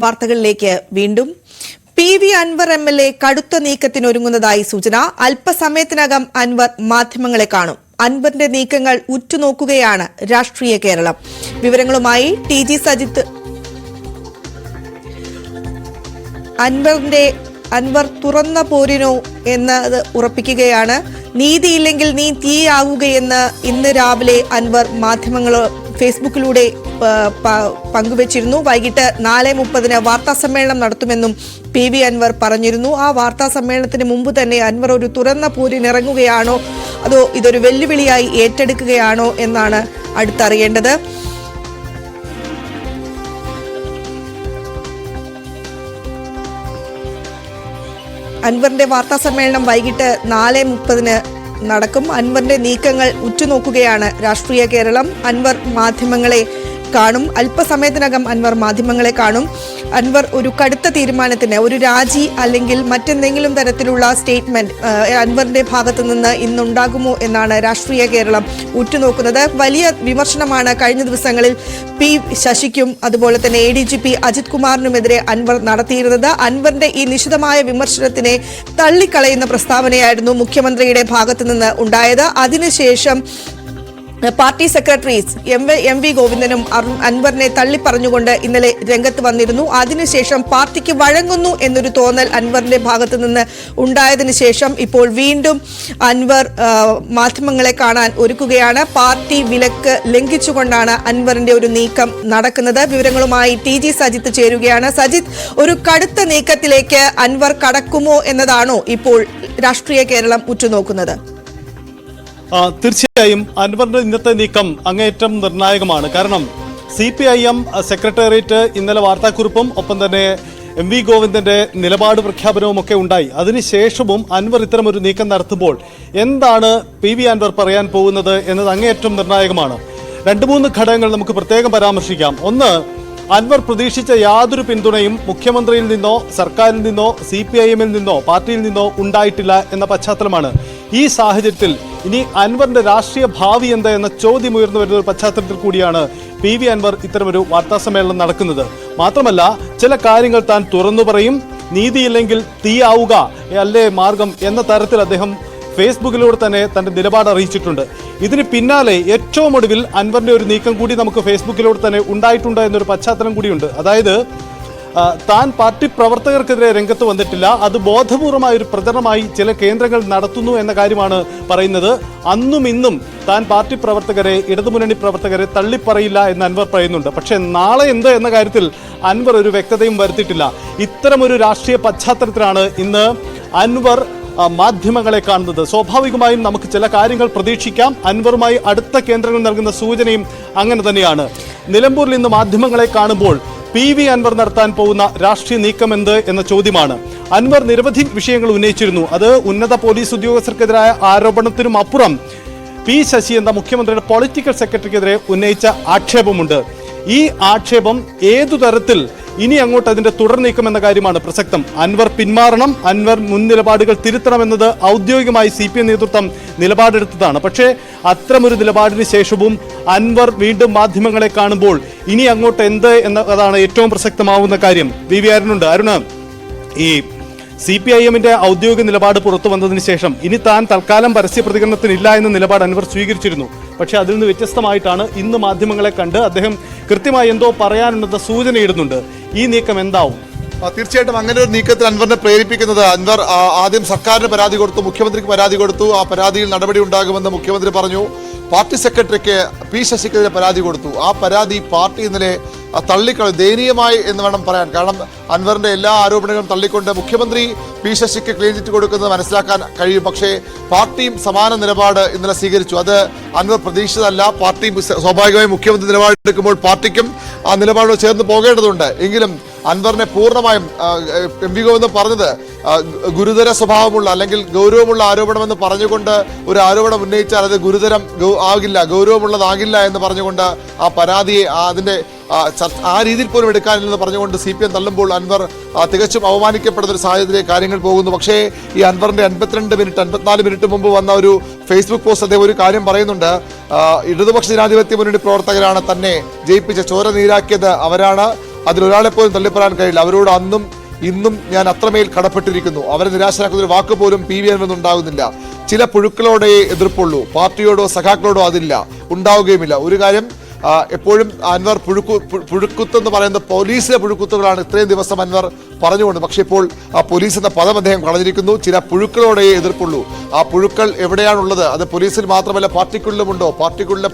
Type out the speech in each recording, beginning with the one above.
വാർത്തകളിലേക്ക് വീണ്ടും. PV Anwar MLA കടുത്ത നീക്കത്തിനൊരുങ്ങുന്നതായി സൂചന. അല്പസമയത്തിനകം അൻവർ മാധ്യമങ്ങളെ കാണും. അൻവറിന്റെ നീക്കങ്ങൾ ഉറ്റുനോക്കുകയാണ് രാഷ്ട്രീയ കേരളം. വിവരങ്ങളുമായി TG സജിത്ത്. അൻവർ തുറന്ന പോരിനോ എന്നത് ഉറപ്പിക്കുകയാണ്. നീതിയില്ലെങ്കിൽ നീ തീയാവുകയെന്ന് ഇന്ന് രാവിലെ അൻവർ മാധ്യമങ്ങൾ ഫേസ്ബുക്കിലൂടെ പങ്കുവച്ചിരുന്നു. വൈകിട്ട് 4:30 വാർത്താ സമ്മേളനം നടത്തുമെന്നും PV അൻവർ പറഞ്ഞിരുന്നു. ആ വാർത്താ സമ്മേളനത്തിന് മുമ്പ് തന്നെ അൻവർ ഒരു തുറന്ന പോരിനിറങ്ങുകയാണോ അതോ ഇതൊരു വെല്ലുവിളിയായി ഏറ്റെടുക്കുകയാണോ എന്നാണ് അടുത്തറിയേണ്ടത്. അൻവറിന്റെ വാർത്താ സമ്മേളനം വൈകിട്ട് 4:30 നടക്കും. അൻവറിന്റെ നീക്കങ്ങൾ ഉറ്റുനോക്കുകയാണ് രാഷ്ട്രീയ കേരളം. അൻവർ മാധ്യമങ്ങളെ കാണും. അല്പസമയത്തിനകം അൻവർ മാധ്യമങ്ങളെ കാണും. അൻവർ ഒരു കടുത്ത തീരുമാനത്തിന്, ഒരു രാജി അല്ലെങ്കിൽ മറ്റെന്തെങ്കിലും തരത്തിലുള്ള സ്റ്റേറ്റ്മെന്റ് അൻവറിന്റെ ഭാഗത്തു നിന്ന് ഇന്നുണ്ടാകുമോ എന്നാണ് രാഷ്ട്രീയ കേരളം ഉറ്റുനോക്കുന്നത്. വലിയ വിമർശനമാണ് കഴിഞ്ഞ ദിവസങ്ങളിൽ P ശശിക്കും അതുപോലെ തന്നെ ADGP അജിത് കുമാറിനുമെതിരെ അൻവർ നടത്തിയിരുന്നത്. അൻവറിന്റെ ഈ നിശിതമായ വിമർശനത്തിനെ തള്ളിക്കളയുന്ന പ്രസ്താവനയായിരുന്നു മുഖ്യമന്ത്രിയുടെ ഭാഗത്തു നിന്ന് ഉണ്ടായത്. അതിനുശേഷം പാർട്ടി സെക്രട്ടറീസ് MV ഗോവിന്ദനും അൻവറിനെ തള്ളിപ്പറഞ്ഞുകൊണ്ട് ഇന്നലെ രംഗത്ത് വന്നിരുന്നു. അതിനുശേഷം പാർട്ടിക്ക് വഴങ്ങുന്നു എന്നൊരു തോന്നൽ അൻവറിന്റെ ഭാഗത്തു നിന്ന് ഉണ്ടായതിനു ശേഷം ഇപ്പോൾ വീണ്ടും അൻവർ മാധ്യമങ്ങളെ കാണാൻ ഒരുക്കുകയാണ്. പാർട്ടി വിലക്ക് ലംഘിച്ചുകൊണ്ടാണ് അൻവറിന്റെ ഒരു നീക്കം നടക്കുന്നത്. വിവരങ്ങളുമായി TG സജിത്ത് ചേരുകയാണ്. സജിത്ത്, ഒരു കടുത്ത നീക്കത്തിലേക്ക് അൻവർ കടക്കുമോ എന്നതാണോ ഇപ്പോൾ രാഷ്ട്രീയ കേരളം ഉറ്റുനോക്കുന്നത്? തീർച്ചയായും അൻവറിന്റെ ഇന്നത്തെ നീക്കം അങ്ങേയറ്റം നിർണായകമാണ്. കാരണം CPIM സെക്രട്ടേറിയറ്റ് ഇന്നലെ വാർത്താക്കുറിപ്പും ഒപ്പം തന്നെ MV ഗോവിന്ദന്റെ നിലപാട് പ്രഖ്യാപനവും ഒക്കെ ഉണ്ടായി. അതിനുശേഷവും അൻവർ ഇത്തരം ഒരു നീക്കം നടത്തുമ്പോൾ എന്താണ് PV അൻവർ പറയാൻ പോകുന്നത് എന്നത് അങ്ങേയറ്റം നിർണായകമാണ്. 2-3 ഘടകങ്ങൾ നമുക്ക് പ്രത്യേകം പരാമർശിക്കാം. ഒന്ന്, അൻവർ പ്രതീക്ഷിച്ച യാതൊരു പിന്തുണയും മുഖ്യമന്ത്രിയിൽ നിന്നോ സർക്കാരിൽ നിന്നോ CPIM-ൽ നിന്നോ പാർട്ടിയിൽ നിന്നോ ഉണ്ടായിട്ടില്ല എന്ന പശ്ചാത്തലമാണ്. ഈ സാഹചര്യത്തിൽ ഇനി അൻവറിന്റെ രാഷ്ട്രീയ ഭാവി എന്താ എന്ന ചോദ്യം ഉയർന്നു വരുന്ന ഒരു പശ്ചാത്തലത്തിൽ കൂടിയാണ് PV അൻവർ ഇത്തരമൊരു വാർത്താ സമ്മേളനം നടക്കുന്നത്. മാത്രമല്ല, ചില കാര്യങ്ങൾ താൻ തുറന്നു പറയും, നീതിയില്ലെങ്കിൽ തീയാവുക അല്ലേ മാർഗം എന്ന തരത്തിൽ അദ്ദേഹം ഫേസ്ബുക്കിലൂടെ തന്നെ തന്റെ നിലപാട് അറിയിച്ചിട്ടുണ്ട്. ഇതിന് പിന്നാലെ ഏറ്റവും ഒടുവിൽ അൻവറിന്റെ ഒരു നീക്കം കൂടി നമുക്ക് ഫേസ്ബുക്കിലൂടെ തന്നെ ഉണ്ടായിട്ടുണ്ട് എന്നൊരു പശ്ചാത്തലം കൂടിയുണ്ട്. അതായത് താൻ പാർട്ടി പ്രവർത്തകർക്കെതിരെ രംഗത്ത് വന്നിട്ടില്ല, അത് ബോധപൂർവമായ ഒരു പ്രചരണമായി ചില കേന്ദ്രങ്ങൾ നടത്തുന്നു എന്ന കാര്യമാണ് പറയുന്നത്. അന്നും ഇന്നും താൻ പാർട്ടി പ്രവർത്തകരെ, ഇടതുമുന്നണി പ്രവർത്തകരെ തള്ളിപ്പറയില്ല എന്ന് അൻവർ പറയുന്നുണ്ട്. പക്ഷേ നാളെ എന്ത് എന്ന കാര്യത്തിൽ അൻവർ ഒരു വ്യക്തതയും വരുത്തിയിട്ടില്ല. ഇത്തരമൊരു രാഷ്ട്രീയ പശ്ചാത്തലത്തിലാണ് ഇന്ന് അൻവർ മാധ്യമങ്ങളെ കാണുന്നത്. സ്വാഭാവികമായും നമുക്ക് ചില കാര്യങ്ങൾ പ്രതീക്ഷിക്കാം. അൻവറുമായി അടുത്ത കേന്ദ്രങ്ങൾ നൽകുന്ന സൂചനയും അങ്ങനെ തന്നെയാണ്. നിലമ്പൂരിൽ ഇന്ന് മാധ്യമങ്ങളെ കാണുമ്പോൾ PV അൻവർ നടത്താൻ പോകുന്ന രാഷ്ട്രീയ നീക്കം എന്ത് എന്ന ചോദ്യമാണ്. അൻവർ നിരവധി വിഷയങ്ങൾ ഉന്നയിച്ചിരുന്നു. അത് ഉന്നത പോലീസ് ഉദ്യോഗസ്ഥർക്കെതിരായ ആരോപണത്തിനും അപ്പുറം P ശശി എന്ന മുഖ്യമന്ത്രിയുടെ പൊളിറ്റിക്കൽ സെക്രട്ടറിക്കെതിരെ ഉന്നയിച്ച ആക്ഷേപമുണ്ട്. ഈ ആക്ഷേപം ഏതു തരത്തിൽ ഇനി അങ്ങോട്ട് അതിന്റെ തുടർ നീക്കം എന്ന കാര്യമാണ് പ്രസക്തം. അൻവർ പിന്മാറണം, അൻവർ മുൻ നിലപാടുകൾ തിരുത്തണമെന്നത് ഔദ്യോഗികമായി CPM നേതൃത്വം നിലപാടെടുത്തതാണ്. പക്ഷേ അത്തരമൊരു നിലപാടിന് ശേഷവും അൻവർ വീണ്ടും മാധ്യമങ്ങളെ കാണുമ്പോൾ ഇനി അങ്ങോട്ട് എന്ത് എന്നതാണ് ഏറ്റവും പ്രസക്തമാവുന്ന കാര്യം. VV അരുണുണ്ട്. അരുണ്, ഈ CPIM-ന്റെ ഔദ്യോഗിക നിലപാട് പുറത്തു വന്നതിന് ശേഷം ഇനി താൻ തൽക്കാലം പരസ്യ പ്രതികരണത്തിനില്ല എന്ന നിലപാട് അൻവർ സ്വീകരിച്ചിരുന്നു. പക്ഷെ അതിൽ നിന്ന് വ്യത്യസ്തമായിട്ടാണ് ഇന്ന് മാധ്യമങ്ങളെ കണ്ട് അദ്ദേഹം കൃത്യമായി എന്തോ പറയാനുണ്ടെന്ന സൂചനയിടുന്നുണ്ട്. ഈ നീക്കം എന്താവും? തീർച്ചയായിട്ടും അങ്ങനെ ഒരു നീക്കത്തിൽ അൻവറിനെ പ്രേരിപ്പിക്കുന്നത്, അൻവർ ആദ്യം സർക്കാരിന് പരാതി കൊടുത്തു, മുഖ്യമന്ത്രിക്ക് പരാതി കൊടുത്തു. ആ പരാതിയിൽ നടപടി ഉണ്ടാകുമെന്ന് മുഖ്യമന്ത്രി പറഞ്ഞു. പാർട്ടി സെക്രട്ടറിക്ക് P ശശിക്കെതിരെ പരാതി കൊടുത്തു. ആ പരാതി പാർട്ടി ഇന്നലെ തള്ളിക്കളഞ്ഞു, ദയനീയമായി എന്ന് വേണം പറയാൻ. കാരണം അൻവറിന്റെ എല്ലാ ആരോപണങ്ങളും തള്ളിക്കൊണ്ട് മുഖ്യമന്ത്രി P ശശിക്ക് ക്ലീൻ ചിറ്റ് കൊടുക്കുന്നത് മനസ്സിലാക്കാൻ കഴിയും. പക്ഷേ പാർട്ടിയും സമാന നിലപാട് ഇന്നലെ സ്വീകരിച്ചു. അത് അൻവർ പ്രതീക്ഷിച്ചതല്ല. പാർട്ടി സ്വാഭാവികമായും മുഖ്യമന്ത്രി നിലപാടെടുക്കുമ്പോൾ പാർട്ടിക്കും ആ നിലപാടോട് ചേർന്ന് പോകേണ്ടതുണ്ട്. എങ്കിലും അൻവറിനെ പൂർണ്ണമായും MV ഗോവിന്ദൻ പറഞ്ഞത് ഗുരുതര സ്വഭാവമുള്ള അല്ലെങ്കിൽ ഗൗരവമുള്ള ആരോപണമെന്ന് പറഞ്ഞുകൊണ്ട് ഒരു ആരോപണം ഉന്നയിച്ചാൽ അത് ഗുരുതരം ആകില്ല, ഗൗരവമുള്ളതാകില്ല എന്ന് പറഞ്ഞുകൊണ്ട് ആ പരാതിയെ അതിന്റെ ആ രീതിയിൽ പോലും എടുക്കാനില്ലെന്ന് പറഞ്ഞുകൊണ്ട് CPM തള്ളുമ്പോൾ അൻവർ തികച്ചും അവമാനിക്കപ്പെടുന്ന ഒരു സാഹചര്യത്തിലേക്ക് കാര്യങ്ങൾ പോകുന്നു. പക്ഷേ ഈ അൻവറിന്റെ 54 മിനിറ്റ് മുമ്പ് വന്ന ഒരു ഫേസ്ബുക്ക് പോസ്റ്റ് അദ്ദേഹം ഒരു കാര്യം പറയുന്നുണ്ട്. ഇടതുപക്ഷ ജനാധിപത്യ മുന്നണി പ്രവർത്തകരാണ് തന്നെ ജയിപ്പിച്ച, ചോര നീരാക്കിയത് അവരാണ്. അതിലൊരാളെ പോലും തള്ളിപ്പറയാൻ കഴിയില്ല. അവരോട് അന്നും ഇന്നും ഞാൻ അത്രമേൽ കടപ്പെട്ടിരിക്കുന്നു. അവരെ നിരാശരാക്കുന്ന ഒരു വാക്ക് പോലും PV അൻവറിന് ഉണ്ടാകുന്നില്ല. ചില പുഴുക്കളോടെ എതിർപ്പുള്ളൂ, പാർട്ടിയോടോ സഖാക്കളോടോ അതില്ല, ഉണ്ടാവുകയുമില്ല. ഒരു കാര്യം എപ്പോഴും അൻവർ പുഴുക്കുത്തെന്ന് പറയുന്നത് പോലീസിലെ പുഴുക്കുത്തുകളാണ് ഇത്രയും ദിവസം അൻവർ പറഞ്ഞുകൊണ്ട്. പക്ഷേ ഇപ്പോൾ ആ പോലീസ് എന്ന പദം അദ്ദേഹം കളഞ്ഞിരിക്കുന്നു. ചില പുഴുക്കളോടെ എതിർപ്പുള്ളൂ. ആ പുഴുക്കൾ എവിടെയാണുള്ളത്? അത് പോലീസിൽ മാത്രമല്ല പാർട്ടിക്കുള്ളിലുമുണ്ടോ? പാർട്ടിക്കുള്ളിലെ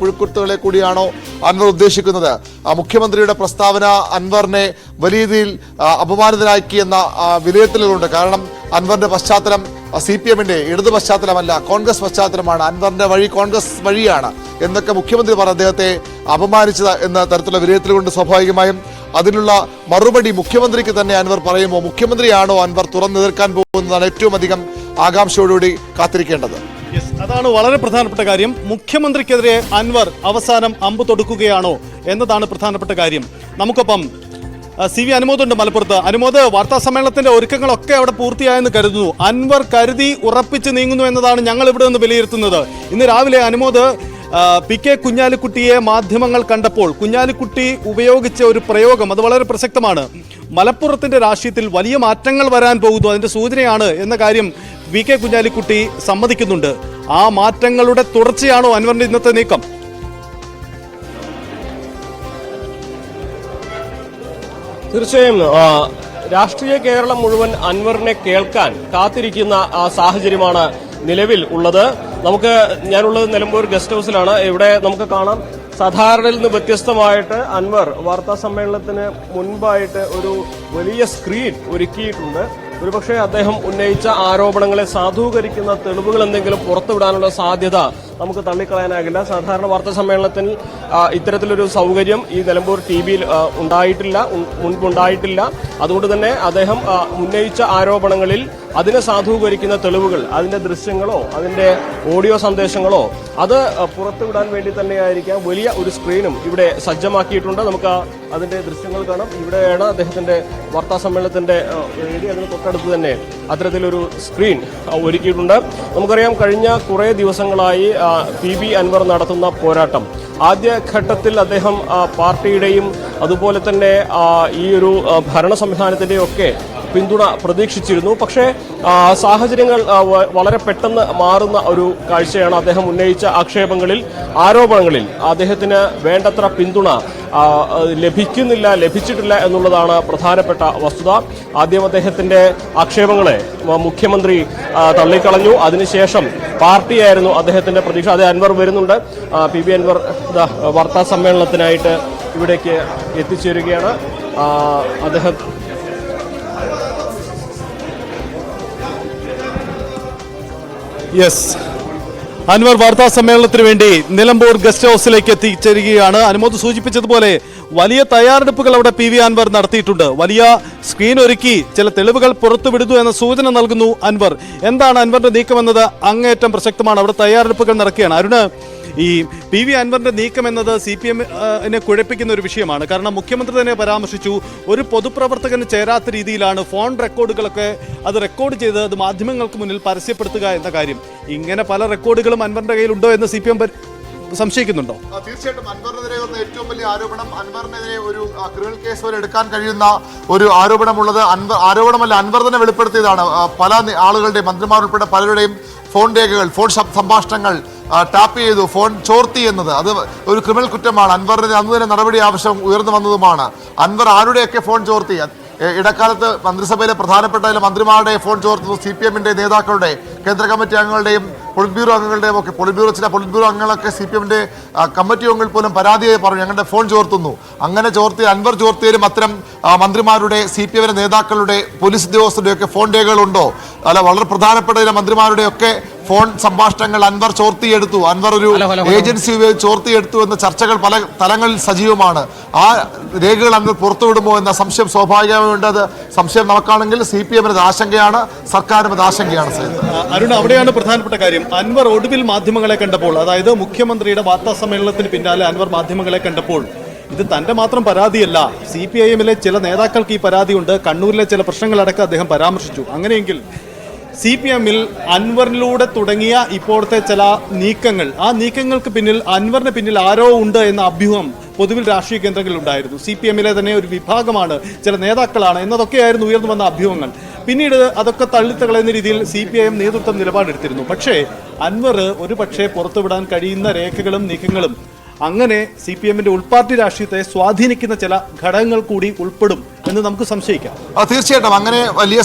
പുഴുക്കുത്തുകളെ കൂടിയാണോ അൻവർ ഉദ്ദേശിക്കുന്നത്? ആ മുഖ്യമന്ത്രിയുടെ പ്രസ്താവന അൻവറിനെ വലിയ രീതിയിൽ അപമാനിതനാക്കിയെന്ന വിലയിരുത്തലുകളുണ്ട്. കാരണം അൻവറിന്റെ പശ്ചാത്തലം CPM-ന്റെ ഇടതു പശ്ചാത്തലമല്ല, കോൺഗ്രസ് പശ്ചാത്തലമാണ്. അൻവറിന്റെ വഴി കോൺഗ്രസ് വഴിയാണ് എന്നൊക്കെ മുഖ്യമന്ത്രി പറഞ്ഞ അദ്ദേഹത്തെ അപമാനിച്ചത് എന്ന തരത്തിലുള്ള വിലയിരുത്തലുകൊണ്ട് സ്വാഭാവികമായും അതിനുള്ള മറുപടി മുഖ്യമന്ത്രിക്ക് തന്നെ അൻവർ പറയുമോ? മുഖ്യമന്ത്രിയാണോ അൻവർ തുറന്നെതിർക്കാൻ പോകുന്നതാണ് ഏറ്റവും അധികം ആകാംക്ഷയോടുകൂടി കാത്തിരിക്കേണ്ടത്. അതാണ് വളരെ പ്രധാനപ്പെട്ട കാര്യം. മുഖ്യമന്ത്രിക്കെതിരെ അൻവർ അവസാനം അമ്പ് തൊടുക്കുകയാണോ എന്നതാണ് പ്രധാനപ്പെട്ട കാര്യം. നമുക്കൊപ്പം CV അനുമോദ് ഉണ്ട് മലപ്പുറത്ത്. അനുമോദ്, വാർത്താ സമ്മേളനത്തിന്റെ ഒരുക്കങ്ങളൊക്കെ അവിടെ പൂർത്തിയായെന്ന് കരുതുന്നു. അൻവർ കരുതി ഉറപ്പിച്ച് നീങ്ങുന്നു എന്നതാണ് ഞങ്ങൾ ഇവിടെ നിന്ന് വിലയിരുത്തുന്നത്. ഇന്ന് രാവിലെ അനുമോദ് PK കുഞ്ഞാലിക്കുട്ടിയെ മാധ്യമങ്ങൾ കണ്ടപ്പോൾ കുഞ്ഞാലിക്കുട്ടി ഉപയോഗിച്ച ഒരു പ്രയോഗം അത് വളരെ പ്രസക്തമാണ്. മലപ്പുറത്തിന്റെ രാഷ്ട്രീയത്തിൽ വലിയ മാറ്റങ്ങൾ വരാൻ പോകുന്നു, അതിന്റെ സൂചനയാണ് എന്ന കാര്യം PK കുഞ്ഞാലിക്കുട്ടി സമ്മതിക്കുന്നുണ്ട്. ആ മാറ്റങ്ങളുടെ തുടർച്ചയാണോ അൻവറിന്റെ ഇന്നത്തെ നീക്കം? തീർച്ചയായും രാഷ്ട്രീയ കേരളം മുഴുവൻ അൻവറിനെ കേൾക്കാൻ കാത്തിരിക്കുന്ന സാഹചര്യമാണ് നിലവിൽ ഉള്ളത്. ഞാനുള്ളത് നിലമ്പൂർ ഗസ്റ്റ് ഹൌസിലാണ്. ഇവിടെ നമുക്ക് കാണാം, സാധാരണയിൽ നിന്ന് വ്യത്യസ്തമായിട്ട് അൻവർ വാർത്താ സമ്മേളനത്തിന് മുൻപായിട്ട് ഒരു വലിയ സ്ക്രീൻ ഒരുക്കിയിട്ടുണ്ട്. ഒരുപക്ഷെ അദ്ദേഹം ഉന്നയിച്ച ആരോപണങ്ങളെ സാധൂകരിക്കുന്ന തെളിവുകൾ എന്തെങ്കിലും പുറത്തുവിടാനുള്ള സാധ്യത നമുക്ക് തള്ളിക്കളയാനാകില്ല. സാധാരണ വാർത്താ സമ്മേളനത്തിൽ ഇത്തരത്തിലൊരു സൗകര്യം ഈ നിലമ്പൂർ TV-യിൽ മുൻപുണ്ടായിട്ടില്ല. അതുകൊണ്ട് തന്നെ അദ്ദേഹം ഉന്നയിച്ച ആരോപണങ്ങളിൽ അതിനെ സാധൂകരിക്കുന്ന തെളിവുകൾ, അതിന്റെ ദൃശ്യങ്ങളോ അതിന്റെ ഓഡിയോ സന്ദേശങ്ങളോ അത് പുറത്തുവിടാൻ വേണ്ടി തന്നെയായിരിക്കാം വലിയ ഒരു സ്ക്രീനും ഇവിടെ സജ്ജമാക്കിയിട്ടുണ്ട്. നമുക്ക് അതിന്റെ ദൃശ്യങ്ങൾ കാണാം. ഇവിടെയാണ് അദ്ദേഹത്തിന്റെ വാർത്താ സമ്മേളനത്തിന്റെ വേദി. അതിന് തൊട്ടടുത്ത് തന്നെ അത്തരത്തിലൊരു സ്ക്രീൻ ഒരുക്കിയിട്ടുണ്ട്. നമുക്കറിയാം, കഴിഞ്ഞ കുറേ ദിവസങ്ങളായി PV അൻവർ നടത്തുന്ന പോരാട്ടം ആദ്യഘട്ടത്തിൽ അദ്ദേഹം പാർട്ടിയുടെയും അതുപോലെ തന്നെ ഈ ഒരു ഭരണ സംവിധാനത്തിന്റെയും ഒക്കെ പിന്തുണ പ്രതീക്ഷിച്ചിരുന്നു. പക്ഷേ സാഹചര്യങ്ങൾ വളരെ പെട്ടെന്ന് മാറുന്ന ഒരു കാഴ്ചയാണ്. അദ്ദേഹം ഉന്നയിച്ച ആരോപണങ്ങളിൽ അദ്ദേഹത്തിന് വേണ്ടത്ര പിന്തുണ ലഭിച്ചിട്ടില്ല എന്നുള്ളതാണ് പ്രധാനപ്പെട്ട വസ്തുത. ആദ്യം അദ്ദേഹത്തിന്റെ ആക്ഷേപങ്ങളെ മുഖ്യമന്ത്രി തള്ളിക്കളഞ്ഞു. അതിനുശേഷം പാർട്ടിയായിരുന്നു അദ്ദേഹത്തിന്റെ പ്രതീക്ഷ. അത് അൻവർ വരുന്നുണ്ട്. PV അൻവർ വാർത്താ സമ്മേളനത്തിനായിട്ട് ഇവിടേക്ക് എത്തിച്ചേരുകയാണ്. അദ്ദേഹം അൻവർ വാർത്താ സമ്മേളനത്തിന് വേണ്ടി നിലമ്പൂർ ഗസ്റ്റ് ഹൌസിലേക്ക് എത്തിച്ചേരുകയാണ്. അനുമോദ് സൂചിപ്പിച്ചതുപോലെ വലിയ തയ്യാറെടുപ്പുകൾ അവിടെ PV അൻവർ നടത്തിയിട്ടുണ്ട്. വലിയ സ്ക്രീൻ ഒരുക്കി ചില തെളിവുകൾ പുറത്തുവിടുന്നു എന്ന സൂചന നൽകുന്നു അൻവർ. എന്താണ് അൻവറിന്റെ നീക്കമെന്നത് അങ്ങേയറ്റം പ്രസക്തമാണ്. അവിടെ തയ്യാറെടുപ്പുകൾ നടക്കുകയാണ്. അരുണ്, ഈ PV അൻവറിന്റെ നീക്കം എന്നത് CPM-നെ കുഴപ്പിക്കുന്ന ഒരു വിഷയമാണ്. കാരണം മുഖ്യമന്ത്രി തന്നെ പരാമർശിച്ചു, ഒരു പൊതുപ്രവർത്തകന് ചേരാത്ത രീതിയിലാണ് ഫോൺ റെക്കോർഡുകളൊക്കെ അത് റെക്കോർഡ് ചെയ്ത് അത് മാധ്യമങ്ങൾക്ക് മുന്നിൽ പരസ്യപ്പെടുത്തുക എന്ന കാര്യം. ഇങ്ങനെ പല റെക്കോർഡുകളും അൻവറിന്റെ കയ്യിലുണ്ടോ എന്ന് CPM സംശയിക്കുന്നുണ്ടോ? തീർച്ചയായിട്ടും അൻവറിനെതിരെ വന്ന ഏറ്റവും വലിയ ആരോപണം, അൻവറിനെതിരെ ഒരു ക്രിമിനൽ കേസ് വരെ എടുക്കാൻ കഴിയുന്ന ഒരു ആരോപണമുള്ളത് ആരോപണമല്ല, അൻവർ തന്നെ വെളിപ്പെടുത്തിയതാണ്. പല ആളുകളുടെയും, മന്ത്രിമാരുൾപ്പെടെ പലരുടെയും ഫോൺ രേഖകൾ, ഫോൺ സംഭാഷണങ്ങൾ ടാപ്പ് ചെയ്തു, ഫോൺ ചോർത്തി എന്നത് അത് ഒരു ക്രിമിനൽ കുറ്റമാണ്. അൻവറിന് അന്ന് തന്നെ നടപടി ആവശ്യം ഉയർന്നു വന്നതുമാണ്. അൻവർ ആരുടെയൊക്കെ ഫോൺ ചോർത്തി? ഇടക്കാലത്ത് മന്ത്രിസഭയിലെ പ്രധാനപ്പെട്ട ചില മന്ത്രിമാരുടെ ഫോൺ ചോർത്തുന്നു, CPM-ന്റെ നേതാക്കളുടെ, കേന്ദ്ര കമ്മിറ്റി അംഗങ്ങളുടെയും പൊളിറ്റ് ബ്യൂറോ അംഗങ്ങളുടെയും ഒക്കെ. ചില പൊളിറ്റ് ബ്യൂറോ അംഗങ്ങളൊക്കെ CPM-ന്റെ കമ്മിറ്റി അംഗങ്ങൾ പോലും പരാതിയായി പറഞ്ഞു, ഞങ്ങളുടെ ഫോൺ ചോർത്തുന്നു. അങ്ങനെ അൻവർ ചോർത്തിയതിലും അത്തരം മന്ത്രിമാരുടെ, CPM-ന്റെ നേതാക്കളുടെ, പോലീസ് ഉദ്യോഗസ്ഥരുടെ ഒക്കെ ഫോൺ രേഖകളുണ്ടോ? അല്ല, വളരെ പ്രധാനപ്പെട്ട ചില മന്ത്രിമാരുടെ ഒക്കെ ഫോൺ സംഭാഷണങ്ങൾ അൻവർ ചോർത്തിയെടുത്തു, അൻവർ ഒരു ഏജൻസി ഉപയോഗിച്ച് ചോർത്തിയെടുത്തു എന്ന ചർച്ചകൾ പല തലങ്ങളിൽ സജീവമാണ്. ആ രേഖകൾ അൻവർ പുറത്തുവിടുമോ എന്ന സംശയം സ്വാഭാവികമായുണ്ട്. അത് സംശയം നമുക്കാണെങ്കിൽ CPM-ന് ആശങ്കയാണ്, സർക്കാരിന് ആശങ്കയാണ്. അരുൺ, അവിടെയാണ് പ്രധാനപ്പെട്ട കാര്യം. അൻവർ ഒടുവിൽ മാധ്യമങ്ങളെ കണ്ടപ്പോൾ, അതായത് മുഖ്യമന്ത്രിയുടെ വാർത്താ സമ്മേളനത്തിന് പിന്നാലെ അൻവർ മാധ്യമങ്ങളെ കണ്ടപ്പോൾ, ഇത് തന്റെ മാത്രം പരാതിയല്ല, CPIM-ലെ ചില നേതാക്കൾക്ക് ഈ പരാതിയുണ്ട്, കണ്ണൂരിലെ ചില പ്രശ്നങ്ങളടക്കം അദ്ദേഹം പരാമർശിച്ചു. അങ്ങനെയെങ്കിൽ CPM-ൽ അൻവറിലൂടെ തുടങ്ങിയ ഇപ്പോഴത്തെ ചില നീക്കങ്ങൾ, ആ നീക്കങ്ങൾക്ക് പിന്നിൽ അൻവറിന് പിന്നിൽ ആരോ ഉണ്ട് എന്ന അഭ്യൂഹം പൊതുവിൽ രാഷ്ട്രീയ കേന്ദ്രങ്ങളിൽ ഉണ്ടായിരുന്നു. CPM-ലെ തന്നെ ഒരു വിഭാഗമാണ്, ചില നേതാക്കളാണ് എന്നതൊക്കെയായിരുന്നു ഉയർന്നു വന്ന അഭ്യൂഹങ്ങൾ. പിന്നീട് അതൊക്കെ തള്ളിത്തകളയുന്ന രീതിയിൽ CPIM നേതൃത്വം നിലപാടെടുത്തിരുന്നു. പക്ഷേ അൻവർ ഒരു പക്ഷേ പുറത്തുവിടാൻ കഴിയുന്ന രേഖകളും നീക്കങ്ങളും അങ്ങനെ CPM-ന്റെ ഉൾപാർട്ടി രാഷ്ട്രീയത്തെ സ്വാധീനിക്കുന്ന ചില ഘടകങ്ങൾ കൂടി ഉൾപ്പെടും എന്ന് നമുക്ക് സംശയിക്കാം. തീർച്ചയായിട്ടും അങ്ങനെ വലിയ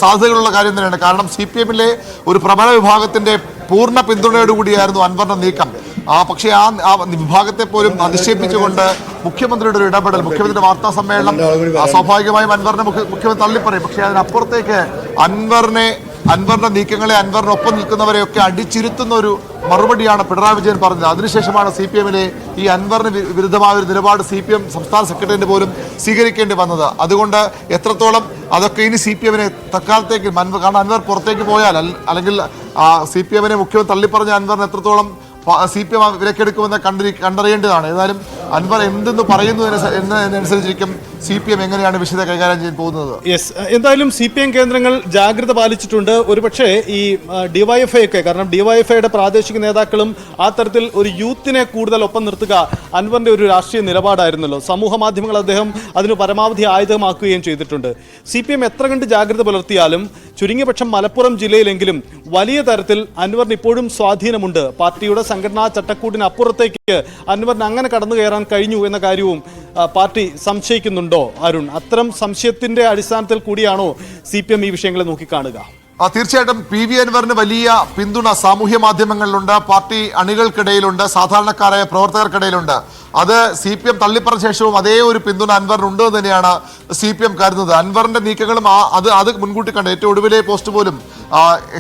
സാധ്യതകളുള്ള കാര്യം തന്നെയാണ്. കാരണം CPM-ലെ ഒരു പ്രബല വിഭാഗത്തിന്റെ പൂർണ്ണ പിന്തുണയോടുകൂടിയായിരുന്നു അൻവറിന്റെ നീക്കം. പക്ഷേ ആ വിഭാഗത്തെ പോലും അധിക്ഷേപിച്ചുകൊണ്ട് മുഖ്യമന്ത്രിയുടെ ഒരു ഇടപെടൽ, മുഖ്യമന്ത്രിയുടെ വാർത്താ സമ്മേളനം സ്വാഭാവികമായും അൻവറിനെ മുഖ്യമന്ത്രി തള്ളിപ്പറയും. പക്ഷേ അതിനപ്പുറത്തേക്ക് അൻവറിന്റെ നീക്കങ്ങളെ, അൻവറിനൊപ്പം നിൽക്കുന്നവരെയൊക്കെ അടിച്ചിരുത്തുന്ന ഒരു മറുപടിയാണ് പിണറായി വിജയൻ പറഞ്ഞത്. അതിനുശേഷമാണ് CPM-ലെ ഈ അൻവറിന് വിരുദ്ധമായ ഒരു നിലപാട് CPM സംസ്ഥാന സെക്രട്ടറിന്റെ പോലും സ്വീകരിക്കേണ്ടി വന്നത്. അതുകൊണ്ട് എത്രത്തോളം അതൊക്കെ ഇനി CPM-നെ തൽക്കാലത്തേക്ക് കാരണം അൻവർ പുറത്തേക്ക് പോയാൽ അല്ലെങ്കിൽ CPM-നെ മുഖ്യമന്ത്രി തള്ളിപ്പറഞ്ഞ അൻവറിന് എത്രത്തോളം CPM വിലക്കെടുക്കുമെന്ന് കണ്ടറിയേണ്ടതാണ്. ഏതായാലും അൻവർ എന്തെന്ന് പറയുന്നു എന്നതനുസരിച്ചിരിക്കും CPM എങ്ങനെയാണ് വിഷയത്തെ കൈകാര്യം ചെയ്യാൻ പോകുന്നത്. യെസ്, എന്തായാലും CPM കേന്ദ്രങ്ങൾ ജാഗ്രത പാലിച്ചിട്ടുണ്ട്. ഒരുപക്ഷെ ഈ DYFI ഒക്കെ, കാരണം DYFIയുടെ പ്രാദേശിക നേതാക്കളും ആ തരത്തിൽ ഒരു യൂത്തിനെ കൂടുതൽ ഒപ്പം നിർത്തുക അൻവറിന്റെ ഒരു രാഷ്ട്രീയ നിലപാടായിരുന്നല്ലോ. സമൂഹ മാധ്യമങ്ങൾ അദ്ദേഹം അതിന് പരമാവധി ആയുധമാക്കുകയും ചെയ്തിട്ടുണ്ട്. CPM എത്ര കണ്ട് ജാഗ്രത പുലർത്തിയാലും ചുരുങ്ങിയ പക്ഷം മലപ്പുറം ജില്ലയിലെങ്കിലും വലിയ തരത്തിൽ അൻവറിന് ഇപ്പോഴും സ്വാധീനമുണ്ട്. പാർട്ടിയുടെ സംഘടനാ ചട്ടക്കൂടിനപ്പുറത്തേക്ക് അൻവറിന് അങ്ങനെ കടന്നു കയറാൻ കഴിഞ്ഞു എന്ന കാര്യവും പാർട്ടി സംശയിക്കുന്നുണ്ടോ അരുൺ? അത്തരം സംശയത്തിന്റെ അടിസ്ഥാനത്തിൽ കൂടിയാണോ CPM ഈ വിഷയങ്ങളെ നോക്കിക്കാണുക? തീർച്ചയായിട്ടും PV അൻവറിന് വലിയ പിന്തുണ സാമൂഹ്യ മാധ്യമങ്ങളിലുണ്ട്, പാർട്ടി അണികൾക്കിടയിലുണ്ട്, സാധാരണക്കാരായ പ്രവർത്തകർക്കിടയിലുണ്ട്. അത് CPM തള്ളിപ്പറഞ്ഞ ശേഷവും അതേ ഒരു പിന്തുണ അൻവറിനുണ്ട് എന്ന് തന്നെയാണ് CPM കരുതുന്നത്. അൻവറിന്റെ നീക്കങ്ങളും അത് മുൻകൂട്ടി കണ്ട് ഏറ്റവും ഒടുവിലെ പോസ്റ്റ് പോലും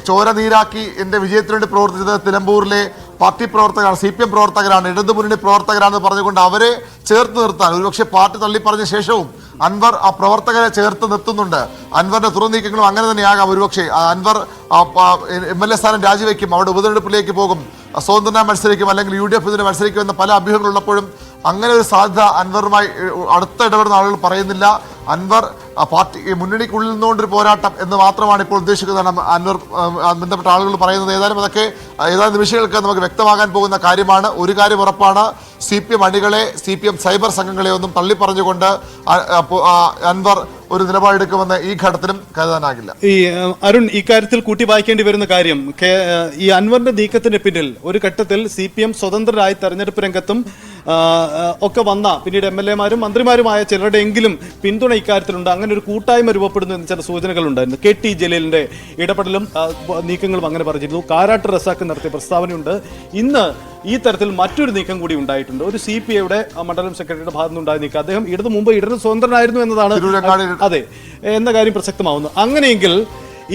ചോര നീരാക്കി എന്റെ വിജയത്തിനു വേണ്ടി പ്രവർത്തിച്ചത് നിലമ്പൂരിലെ പാർട്ടി പ്രവർത്തകരാണ്, CPM പ്രവർത്തകരാണ്, ഇടതുമുന്നണി പ്രവർത്തകരാണെന്ന് പറഞ്ഞുകൊണ്ട് അവരെ ചേർത്ത് നിർത്താൻ ഒരുപക്ഷെ പാർട്ടി തള്ളിപ്പറഞ്ഞ ശേഷവും അൻവർ ആ പ്രവർത്തകരെ ചേർത്ത് നിർത്തുന്നുണ്ട്. അൻവറിന്റെ തുറന്നീക്കങ്ങളും അങ്ങനെ തന്നെയാകാം. ഒരുപക്ഷെ അൻവർ MLA സ്ഥാനം രാജിവെക്കും, അവിടെ ഉപതെരഞ്ഞെടുപ്പിലേക്ക് പോകും, സ്വതന്ത്രനായി മത്സരിക്കും, അല്ലെങ്കിൽ UDF ഇതിന് മത്സരിക്കും എന്ന പല അഭ്യൂഹങ്ങളുള്ളപ്പോഴും അങ്ങനെ ഒരു സാധ്യത അൻവറുമായി അടുത്ത ഇടപെടുന്ന ആളുകൾ പറയുന്നില്ല. അൻവർ പാർട്ടി മുന്നണിക്കുള്ളിൽ നിന്നുകൊണ്ടൊരു പോരാട്ടം എന്ന് മാത്രമാണ് ഇപ്പോൾ ഉദ്ദേശിക്കുന്നതാണ് അൻവർ ബന്ധപ്പെട്ട ആളുകൾ പറയുന്നത്. ഏതായാലും അതൊക്കെ ഏതാനും നിമിഷങ്ങൾക്ക് നമുക്ക് വ്യക്തമാകാൻ പോകുന്ന കാര്യമാണ്. ഒരു കാര്യം ഉറപ്പാണ്, CPM അണികളെ, CPM സൈബർ സംഘങ്ങളെ ഒന്നും തള്ളിപ്പറഞ്ഞുകൊണ്ട് അൻവർ ഒരു നിലപാടെടുക്കുമെന്ന് ഈ ഘട്ടത്തിലും കരുതാനാകില്ല. ഈ അരുൺ, ഇക്കാര്യത്തിൽ കൂട്ടി വായിക്കേണ്ടി വരുന്ന കാര്യം, ഈ അൻവറിന്റെ നീക്കത്തിന് പിന്നിൽ ഒരു ഘട്ടത്തിൽ CPM സ്വതന്ത്രരായി തെരഞ്ഞെടുപ്പ് രംഗത്തും ഒക്കെ വന്ന പിന്നീട് MLA-മാരും മന്ത്രിമാരുമായ ചിലരുടെയെങ്കിലും പിന്തുണ ഇക്കാര്യത്തിലുണ്ട്. അങ്ങനെ ഒരു കൂട്ടായ്മ രൂപപ്പെടുന്നു എന്ന് ചില സൂചനകളുണ്ടായിരുന്നു. KT ജലീലിന്റെ ഇടപെടലും നീക്കങ്ങളും അങ്ങനെ പറഞ്ഞിരുന്നു. കാരാട്ട് റസാഖ് നടത്തിയ പ്രസ്താവനയുണ്ട്. ഇന്ന് ഈ തരത്തിൽ മറ്റൊരു നീക്കം കൂടി ഉണ്ടായിട്ടുണ്ട്. ഒരു CPI-യുടെ മണ്ഡലം സെക്രട്ടറിയുടെ ഭാഗത്തു നിന്നുണ്ടായ നീക്കം. അദ്ദേഹം മുമ്പ് ഇടത് സ്വതന്ത്രനായിരുന്നു എന്നതാണ് അതെ എന്ന കാര്യം പ്രസക്തമാവുന്നു. അങ്ങനെയെങ്കിൽ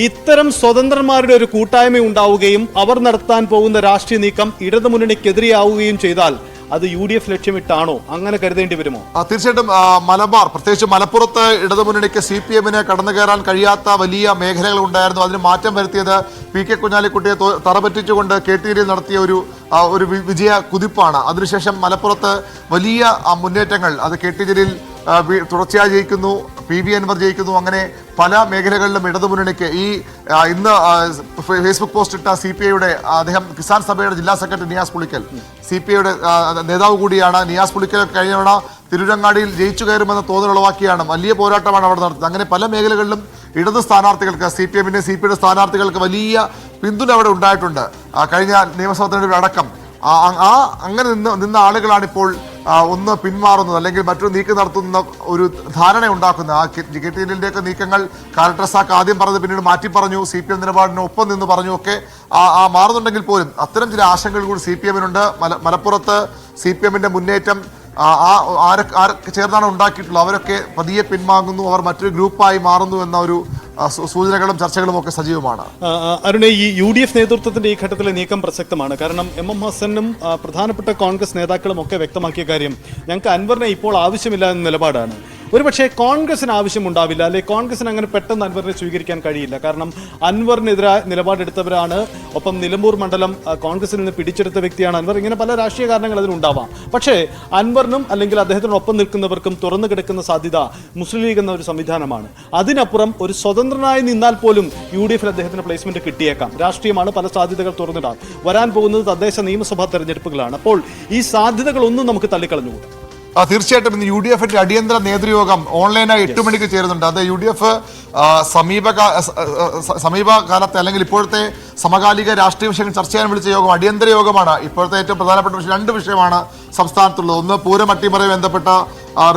ഇത്തരം സ്വതന്ത്രന്മാരുടെ ഒരു കൂട്ടായ്മ ഉണ്ടാവുകയും അവർ നടത്താൻ പോകുന്ന രാഷ്ട്രീയ നീക്കം ഇടതുമുന്നണിക്കെതിരെയാവുകയും ചെയ്താൽ അത് UDF ലക്ഷ്യമിട്ടാണോ? അങ്ങനെ കരുതേണ്ടി വരുമോ? തീർച്ചയായിട്ടും മലബാർ, പ്രത്യേകിച്ച് മലപ്പുറത്ത് ഇടതുമുന്നണിക്ക് CPM-ന് കടന്നു കയറാൻ കഴിയാത്ത വലിയ മേഖലകൾ ഉണ്ടായിരുന്നു. അതിന് മാറ്റം വരുത്തിയത് PK കുഞ്ഞാലിക്കുട്ടിയെ തറപറ്റിച്ചുകൊണ്ട് KT ജലീൽ നടത്തിയ ഒരു വിജയ കുതിപ്പാണ്. അതിനുശേഷം മലപ്പുറത്ത് വലിയ മുന്നേറ്റങ്ങൾ, അത് KT ജലീൽ തുടർച്ചയായി ജയിക്കുന്നു, PV അൻവർ ജയിക്കുന്നു. അങ്ങനെ പല മേഖലകളിലും ഇടതുമുന്നണിക്ക് ഇന്ന് ഫേസ്ബുക്ക് പോസ്റ്റ് ഇട്ട CPI-യുടെ അദ്ദേഹം കിസാൻ സഭയുടെ ജില്ലാ സെക്രട്ടറി നിയാസ് പുളിക്കൽ, CPI-യുടെ നേതാവ് കൂടിയാണ്. നിയാസ് പുളിക്കൽ കഴിഞ്ഞ തവണ തിരുരങ്ങാടിയിൽ ജയിച്ചു കയറുമെന്ന തോന്നൽ ഉളവാക്കിയാണ് വലിയ പോരാട്ടമാണ് അവിടെ നടത്തുന്നത്. അങ്ങനെ പല മേഖലകളിലും ഇടത് സ്ഥാനാർത്ഥികൾക്ക്, CPM-ന്റെ CPI-യുടെ സ്ഥാനാർത്ഥികൾക്ക് വലിയ പിന്തുണ അവിടെ ഉണ്ടായിട്ടുണ്ട്. കഴിഞ്ഞ നിയമസഭാ തെരഞ്ഞെടുപ്പ് അടക്കം അങ്ങനെ നിന്ന ആളുകളാണ് ഇപ്പോൾ ഒന്ന് പിന്മാറുന്നത്, അല്ലെങ്കിൽ മറ്റൊരു നീക്കം നടത്തുന്ന ഒരു ധാരണ ഉണ്ടാക്കുന്നത്. KT ജലീലിന്റെയൊക്കെ നീക്കങ്ങൾ കാരാട്ട് റസാഖ് ആദ്യം പറഞ്ഞത് പിന്നീട് മാറ്റി പറഞ്ഞു, CPM നിലപാടിന് ഒപ്പം നിന്ന് പറഞ്ഞു, ഒക്കെ മാറുന്നുണ്ടെങ്കിൽ പോലും അത്തരം ചില ആശങ്കകൾ കൂടി CPM-നുണ്ട്. മലപ്പുറത്ത് CPM-ന്റെ മുന്നേറ്റം ആരൊക്കെ ചേർന്നാണ് ഉണ്ടാക്കിയിട്ടുള്ളത്, അവരൊക്കെ പതിയെ പിൻവാങ്ങുന്നു, അവർ മറ്റൊരു ഗ്രൂപ്പായി മാറുന്നു എന്ന ഒരു സൂചനകളും ചർച്ചകളും ഒക്കെ സജീവമാണ്. അരുണെ, ഈ UDF നേതൃത്വത്തിന്റെ ഈ ഘട്ടത്തിലെ നീക്കം പ്രസക്തമാണ്. കാരണം MM ഹസനും പ്രധാനപ്പെട്ട കോൺഗ്രസ് നേതാക്കളും ഒക്കെ വ്യക്തമാക്കിയ കാര്യം, ഞങ്ങൾക്ക് അൻവറിനെ ഇപ്പോൾ ആവശ്യമില്ല എന്ന നിലപാടാണ്. ഒരുപക്ഷെ കോൺഗ്രസിന് ആവശ്യമുണ്ടാവില്ല, അല്ലെങ്കിൽ കോൺഗ്രസിന് അങ്ങനെ പെട്ടെന്ന് അൻവറിനെ സ്വീകരിക്കാൻ കഴിയില്ല. കാരണം അൻവറിനെതിരായ നിലപാടെടുത്തവരാണ്. ഒപ്പം നിലമ്പൂർ മണ്ഡലം കോൺഗ്രസിൽ നിന്ന് പിടിച്ചെടുത്ത വ്യക്തിയാണ് അൻവർ. ഇങ്ങനെ പല രാഷ്ട്രീയ കാരണങ്ങൾ അതിനുണ്ടാവാം. പക്ഷേ അൻവറിനും അല്ലെങ്കിൽ അദ്ദേഹത്തിനൊപ്പം നിൽക്കുന്നവർക്കും തുറന്നു കിടക്കുന്ന സാധ്യത മുസ്ലിം ലീഗ് എന്ന ഒരു സംവിധാനമാണ്. അതിനപ്പുറം ഒരു സ്വതന്ത്രനായി നിന്നാൽ പോലും UDF-ൽ അദ്ദേഹത്തിന് പ്ലേസ്മെന്റ് കിട്ടിയേക്കാം. രാഷ്ട്രീയമാണ്, പല സാധ്യതകൾ തുറന്നിടാം. വരാൻ പോകുന്നത് തദ്ദേശ നിയമസഭാ തെരഞ്ഞെടുപ്പുകളാണ്. അപ്പോൾ ഈ സാധ്യതകളൊന്നും നമുക്ക് തള്ളിക്കളഞ്ഞുകൂടാ. തീർച്ചയായിട്ടും ഇന്ന് UDF-ന്റെ അടിയന്തര നേതൃയോഗം ഓൺലൈനായി 8 മണിക്ക് ചേരുന്നുണ്ട്. അത് UDF സമീപകാലത്തെ അല്ലെങ്കിൽ ഇപ്പോഴത്തെ സമകാലിക രാഷ്ട്രീയ വിഷയങ്ങൾ ചർച്ച ചെയ്യാൻ വിളിച്ച യോഗം അടിയന്തര യോഗമാണ്. ഇപ്പോഴത്തെ ഏറ്റവും പ്രധാനപ്പെട്ട വിഷയം 2 വിഷയമാണ് സംസ്ഥാനത്തുള്ളത്. ഒന്ന് പൂരം അട്ടിമറിയുമായി ബന്ധപ്പെട്ട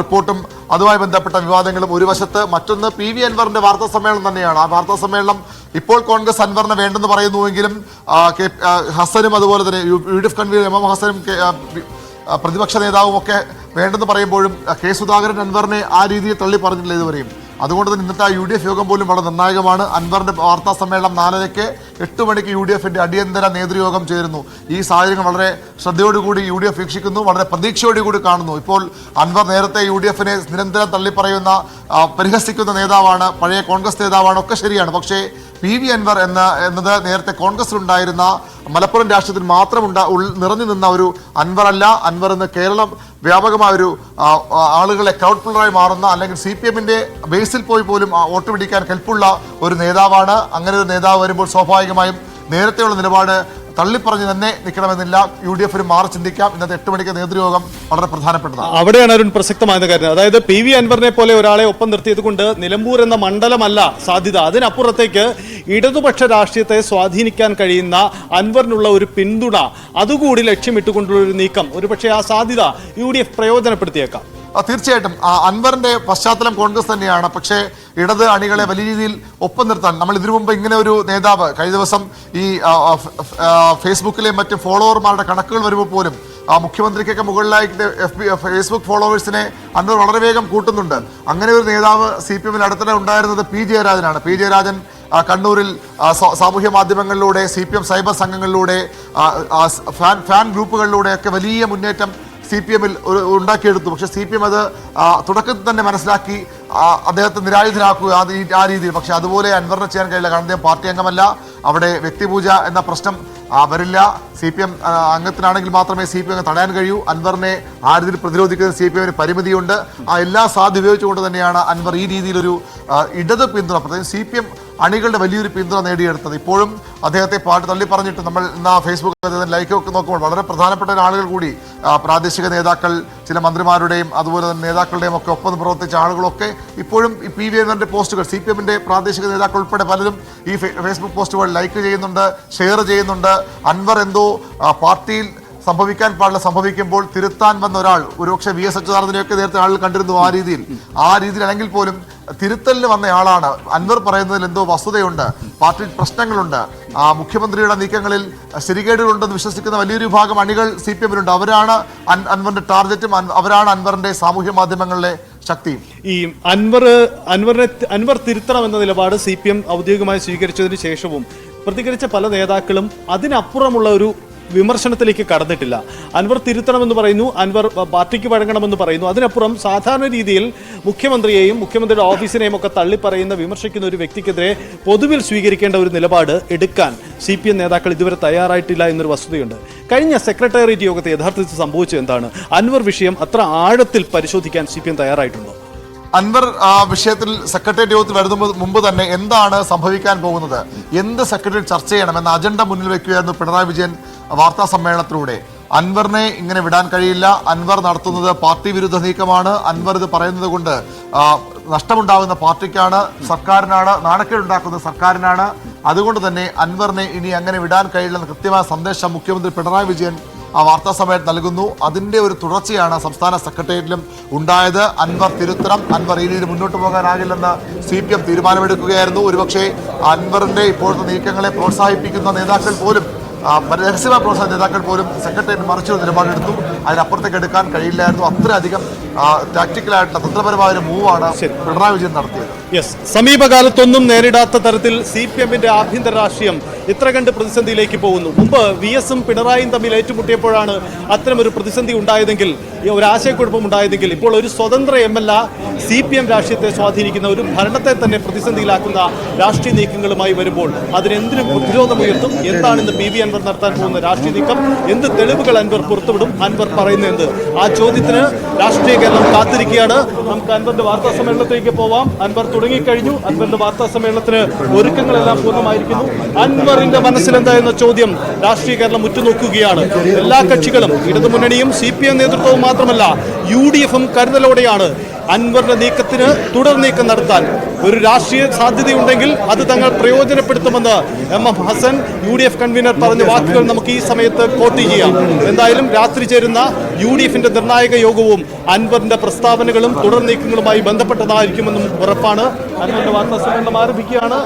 റിപ്പോർട്ടും അതുമായി ബന്ധപ്പെട്ട വിവാദങ്ങളും ഒരു വശത്ത്, മറ്റൊന്ന് PV അൻവറിന്റെ വാർത്താ സമ്മേളനം തന്നെയാണ്. ആ വാർത്താ സമ്മേളനം ഇപ്പോൾ കോൺഗ്രസ് അൻവറിനെ വേണ്ടെന്ന് പറയുന്നുവെങ്കിലും ഹസനും അതുപോലെ തന്നെ UDF കൺവീനർ MM ഹസനും പ്രതിപക്ഷ നേതാവും ഒക്കെ വേണ്ടെന്ന് പറയുമ്പോഴും കെ സുധാകരൻ അൻവറിനെ ആ രീതിയിൽ തള്ളി പറഞ്ഞിട്ടില്ല ഇതുവരെയും. അതുകൊണ്ട് തന്നെ ഇന്നത്തെ UDF യോഗം പോലും വളരെ നിർണായകമാണ്. അൻവറിന്റെ വാർത്താ സമ്മേളനം 4:30-ക്ക് 8 മണിക്ക് UDF-ന്റെ അടിയന്തര നേതൃയോഗം ചേരുന്നു. ഈ സാഹചര്യങ്ങൾ വളരെ ശ്രദ്ധയോടുകൂടി UDF വീക്ഷിക്കുന്നു, വളരെ പ്രതീക്ഷയോടുകൂടി കാണുന്നു. ഇപ്പോൾ അൻവർ നേരത്തെ UDF-നെ നിരന്തരം തള്ളിപ്പറയുന്ന പരിഹസിക്കുന്ന നേതാവാണ്, പഴയ കോൺഗ്രസ് നേതാവാണ്, ഒക്കെ ശരിയാണ്. പക്ഷേ PV അൻവർ എന്നത് നേരത്തെ കോൺഗ്രസിലുണ്ടായിരുന്ന മലപ്പുറം രാഷ്ട്രീയത്തിൽ മാത്രം നിറഞ്ഞു നിന്ന ഒരു അൻവർ അല്ല. അൻവർ എന്ന് കേരളം വ്യാപകമായൊരു ആളുകളെ ക്രൗഡ് പുള്ളറായി മാറുന്ന, അല്ലെങ്കിൽ CPM-ന്റെ ബേസിൽ പോയി പോലും വോട്ട് പിടിക്കാൻ കെൽപ്പുള്ള ഒരു നേതാവാണ്. അങ്ങനെ ഒരു നേതാവ് വരുമ്പോൾ സ്വാഭാവികമായും നേരത്തെയുള്ള നിലപാട് തള്ളിപ്പറഞ്ഞ് തന്നെ നിൽക്കണമെന്നില്ല. UDF-ന് മാറി ചിന്തിക്കാം. ഇന്നത്തെ 8 മണിക്ക് നേതൃയോഗം വളരെ പ്രധാനപ്പെട്ടതാണ്. അവിടെയാണ് അരുൺ പ്രസക്തമായ കാര്യം. അതായത് PV അൻവറിനെ പോലെ ഒരാളെ ഒപ്പം നിർത്തിയത് കൊണ്ട് നിലമ്പൂർ എന്ന മണ്ഡലമല്ല സാധ്യത, അതിനപ്പുറത്തേക്ക് ഇടതുപക്ഷ രാഷ്ട്രീയത്തെ സ്വാധീനിക്കാൻ കഴിയുന്ന അൻവറിനുള്ള ഒരു പിന്തുണ അതുകൂടി ലക്ഷ്യമിട്ടുകൊണ്ടുള്ള ഒരു നീക്കം ഒരുപക്ഷെ ആ സാധ്യത UDF പ്രയോജനപ്പെടുത്തിയേക്കാം. തീർച്ചയായിട്ടും അൻവറിന്റെ പശ്ചാത്തലം കോൺഗ്രസ് തന്നെയാണ്. പക്ഷേ ഇടത് അണികളെ വലിയ രീതിയിൽ ഒപ്പം നിർത്താൻ നമ്മൾ ഇതിനു മുമ്പ് ഇങ്ങനെ ഒരു നേതാവ് കഴിഞ്ഞ ദിവസം ഈ ഫേസ്ബുക്കിലെയും മറ്റ് ഫോളോവർമാരുടെ കണക്കുകൾ വരുമ്പോൾ പോലും മുഖ്യമന്ത്രിക്കൊക്കെ മുകളിലായിട്ട് ഫേസ്ബുക്ക് ഫോളോവേഴ്സിനെ അൻവർ വളരെ വേഗം കൂട്ടുന്നുണ്ട്. അങ്ങനെ ഒരു നേതാവ് CPM-ൽ അടുത്തിടെ ഉണ്ടായിരുന്നത് P ജയരാജനാണ്. P ജയരാജൻ കണ്ണൂരിൽ സാമൂഹ്യ മാധ്യമങ്ങളിലൂടെ CPM സൈബർ സംഘങ്ങളിലൂടെ ഫാൻ ഗ്രൂപ്പുകളിലൂടെയൊക്കെ വലിയ മുന്നേറ്റം CPM-ൽ ഉണ്ടാക്കിയെടുത്തു. പക്ഷേ CPM അത് തുടക്കത്തിൽ തന്നെ മനസ്സിലാക്കി അദ്ദേഹത്തെ നിരായുധനാക്കുക ആ രീതിയിൽ. പക്ഷെ അതുപോലെ അൻവറിനെ ചെയ്യാൻ കഴിയില്ല. കാരണം അദ്ദേഹം പാർട്ടി അംഗമല്ല. അവിടെ വ്യക്തിപൂജ എന്ന പ്രശ്നം വരില്ല. CPM അംഗത്തിനാണെങ്കിൽ മാത്രമേ CPM തടയാൻ കഴിയൂ. അൻവറിനെ ആ രീതിയിൽ പ്രതിരോധിക്കുന്ന CPM-ന് പരിമിതിയുണ്ട്. ആ എല്ലാ സാധ്യത ഉപയോഗിച്ചുകൊണ്ട് തന്നെയാണ് അൻവർ ഈ രീതിയിലൊരു ഇടത് പിന്തുണ, പ്രത്യേകിച്ച് CPM അണികളുടെ വലിയൊരു പിന്തുണ നേടിയെടുത്തത്. ഇപ്പോഴും അദ്ദേഹത്തെ പാട്ട് തള്ളി പറഞ്ഞിട്ട് നമ്മൾ ഇന്ന് ഫേസ്ബുക്ക് ലൈക്കൊക്കെ നോക്കുമ്പോൾ വളരെ പ്രധാനപ്പെട്ട ആളുകൾ കൂടി, പ്രാദേശിക നേതാക്കൾ, ചില മന്ത്രിമാരുടെയും അതുപോലെ തന്നെ നേതാക്കളുടെയും ഒക്കെ ഒപ്പം പ്രവർത്തിച്ച ആളുകളൊക്കെ ഇപ്പോഴും ഈ PV അൻവറിന്റെ പോസ്റ്റുകൾ, CPM-ന്റെ പ്രാദേശിക നേതാക്കൾ ഉൾപ്പെടെ പലരും ഈ ഫേസ്ബുക്ക് പോസ്റ്റുകൾ ലൈക്ക് ചെയ്യുന്നുണ്ട്, ഷെയർ ചെയ്യുന്നുണ്ട്. അൻവർ എന്തോ പാർട്ടിയിൽ സംഭവിക്കാൻ പാടില്ല സംഭവിക്കുമ്പോൾ തിരുത്താൻ വന്ന ഒരാൾ, ഒരുപക്ഷെ VS അച്യുതാനന്ദനെയൊക്കെ നേരത്തെ ആളുകൾ കണ്ടിരുന്നു ആ രീതിയിൽ അല്ലെങ്കിൽ പോലും തിരുത്തലിന് വന്നയാളാണ്. അൻവർ പറയുന്നതിൽ എന്തോ വസ്തുതയുണ്ട്, പാർട്ടിയിൽ പ്രശ്നങ്ങളുണ്ട്, മുഖ്യമന്ത്രിയുടെ നീക്കങ്ങളിൽ ശരികേടുകളുണ്ടെന്ന് വിശ്വസിക്കുന്ന വലിയൊരു വിഭാഗം അണികൾ CPM-ലുണ്ട്. അവരാണ് അൻവറിന്റെ ടാർഗറ്റും, അവരാണ് അൻവറിന്റെ സാമൂഹ്യ മാധ്യമങ്ങളിലെ ശക്തിയും. ഈ അൻവർ തിരുത്തണം എന്ന നിലപാട് CPM ഔദ്യോഗികമായി സ്വീകരിച്ചതിന് ശേഷവും പ്രതികരിച്ച പല നേതാക്കളും അതിനപ്പുറമുള്ള ഒരു വിമർശനത്തിലേക്ക് കടന്നിട്ടില്ല. അൻവർ തിരുത്തണമെന്ന് പറയുന്നു, അൻവർ പാർട്ടിക്ക് വഴങ്ങണമെന്ന് പറയുന്നു. അതിനപ്പുറം സാധാരണ രീതിയിൽ മുഖ്യമന്ത്രിയെയും മുഖ്യമന്ത്രിയുടെ ഓഫീസിനെയും ഒക്കെ തള്ളിപ്പറയുന്ന, വിമർശിക്കുന്ന ഒരു വ്യക്തിക്കെതിരെ പൊതുവിൽ സ്വീകരിക്കേണ്ട ഒരു നിലപാട് എടുക്കാൻ CPM നേതാക്കൾ ഇതുവരെ തയ്യാറായിട്ടില്ല എന്നൊരു വസ്തുതയുണ്ട്. കഴിഞ്ഞ സെക്രട്ടേറിയറ്റ് യോഗത്തെ യഥാർത്ഥത്തിൽ സംഭവിച്ചത് എന്താണ്? അൻവർ വിഷയം അത്ര ആഴത്തിൽ പരിശോധിക്കാൻ CPM തയ്യാറായിട്ടുണ്ടോ? അൻവർ വിഷയത്തിൽ സെക്രട്ടേറിയറ്റ് യോഗത്തിൽ വരുന്ന മുമ്പ് തന്നെ എന്താണ് സംഭവിക്കാൻ പോകുന്നത്, എന്ത് സെക്രട്ടേറിയറ്റ് ചർച്ച ചെയ്യണം എന്ന അജണ്ട മുന്നിൽ വെക്കുകയായിരുന്നു പിണറായി വിജയൻ വാർത്താ സമ്മേളനത്തിലൂടെ. അൻവറിനെ ഇങ്ങനെ വിടാൻ കഴിയില്ല, അൻവർ നടത്തുന്നത് പാർട്ടി വിരുദ്ധ നീക്കമാണ്, അൻവർ ഇത് പറയുന്നത് കൊണ്ട് നഷ്ടമുണ്ടാകുന്ന പാർട്ടിക്കാണ്, സർക്കാരിനാണ്, നാണക്കേടുണ്ടാക്കുന്നത് സർക്കാരിനാണ്. അതുകൊണ്ട് തന്നെ അൻവറിനെ ഇനി അങ്ങനെ വിടാൻ കഴിയില്ലെന്ന കൃത്യമായ സന്ദേശം മുഖ്യമന്ത്രി പിണറായി വിജയൻ ആ വാർത്താ സമ്മേളനം നൽകുന്നു. അതിൻ്റെ ഒരു തുടർച്ചയാണ് സംസ്ഥാന സെക്രട്ടേറിയറ്റിലും ഉണ്ടായത്. അൻവർ തിരുത്തണം, അൻവർ ഈ രീതിയിൽ മുന്നോട്ട് പോകാനാകില്ലെന്ന് CPM തീരുമാനമെടുക്കുകയായിരുന്നു. ഒരുപക്ഷെ അൻവറിൻ്റെ ഇപ്പോഴത്തെ നീക്കങ്ങളെ പ്രോത്സാഹിപ്പിക്കുന്ന നേതാക്കൾ പോലും, രഹസ്യമായ പ്രോത്സാഹന നേതാക്കൾ പോലും സെക്രട്ടേറിയറ്റ് മറിച്ചൊരു നിലപാടെടുത്തു. അതിനപ്പുറത്തേക്ക് എടുക്കാൻ കഴിയില്ലായിരുന്നു. അത്രയധികം ടാക്ടിക്കലായിട്ടുള്ള തന്ത്രപരമായ ഒരു മൂവാണ് പിണറായി വിജയൻ നടത്തിയത്. സമീപകാലത്തൊന്നും നേരിടാത്ത തരത്തിൽ CPM-ന്റെ ആഭ്യന്തര രാഷ്ട്രീയം ഇത്ര കണ്ട് പ്രതിസന്ധിയിലേക്ക് പോകുന്നു. മുമ്പ് VS-ഉം പിണറായിയും തമ്മിൽ ഏറ്റുമുട്ടിയപ്പോഴാണ് അത്തരമൊരു പ്രതിസന്ധി ഉണ്ടായതെങ്കിൽ, ഒരു ആശയക്കുഴപ്പം ഉണ്ടായതെങ്കിൽ, ഇപ്പോൾ ഒരു സ്വതന്ത്ര MLA CPM രാഷ്ട്രീയത്തെ സ്വാധീനിക്കുന്ന, ഒരു ഭരണത്തെ തന്നെ പ്രതിസന്ധിയിലാക്കുന്ന രാഷ്ട്രീയ നീക്കങ്ങളുമായി വരുമ്പോൾ അതിനെന്തിനും പ്രതിരോധമുയർത്തും. എന്താണ് ഇന്ന് PV അൻവർ നടത്താൻ പോകുന്ന രാഷ്ട്രീയ നീക്കം? എന്ത് തെളിവുകൾ അൻവർ പുറത്തുവിടും? അൻവർ പറയുന്നത് എന്ത്? ആ ചോദ്യത്തിന് രാഷ്ട്രീയ കേരളം കാത്തിരിക്കുകയാണ്. നമുക്ക് അൻവറിന്റെ വാർത്താ സമ്മേളനത്തിലേക്ക് പോവാം. അൻവർ തുടങ്ങിക്കഴിഞ്ഞു. അൻവറിന്റെ വാർത്താ സമ്മേളനത്തിന് ഒരുക്കങ്ങളെല്ലാം പൂർണ്ണമായിരിക്കുന്നു. അൻവറിന്റെ മനസ്സിലെന്താ എന്ന ചോദ്യം രാഷ്ട്രീയ കേരളം ഉറ്റുനോക്കുകയാണ്. എല്ലാ കക്ഷികളും, ഇടതുമുന്നണിയും CPM നേതൃത്വവും മാത്രമല്ല UDF-ഉം കരുതലോടെയാണ് അൻവറിന്റെ നീക്കത്തിന് തുടർ നീക്കം നടത്താൻ. ഒരു രാഷ്ട്രീയ സാധ്യതയുണ്ടെങ്കിൽ അത് തങ്ങൾ പ്രയോജനപ്പെടുത്തുമെന്ന് MM ഹസൻ UDF കൺവീനർ പറഞ്ഞ വാക്കുകൾ നമുക്ക് ഈ സമയത്ത് കോട്ട് ചെയ്യാം. എന്തായാലും രാത്രി ചേരുന്ന UDF-ന്റെ നിർണായക യോഗവും അൻവറിന്റെ പ്രസ്താവനകളും തുടർ നീക്കങ്ങളുമായി ബന്ധപ്പെട്ടതായിരിക്കുമെന്നും ഉറപ്പാണ്. അൻവറിന്റെ വാർത്താ സമ്മേളനം ആരംഭിക്കുകയാണ്.